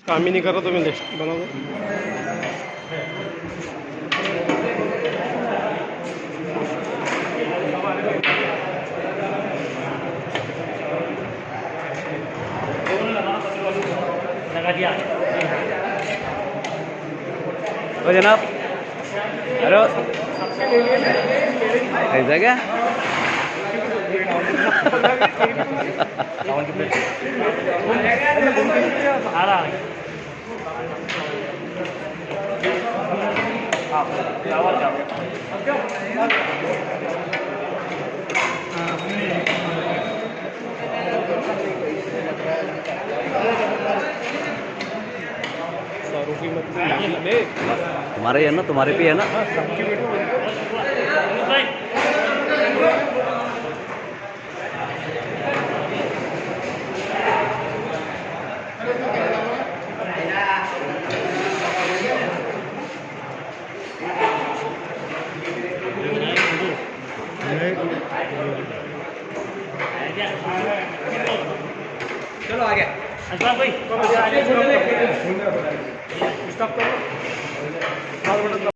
काम ही नहीं कर रहा तो मैं लिस्ट बना दूँ। लगा दिया। ओ जनाब, हेलो, ऐसा क्या? आ रहा है। हाँ, चावल चावल। की मत ले। तुम्हारे है ना, तुम्हारे पे है ना। सबकी वीडियो चलो आ गया अशफाक भाई। स्टॉप करो।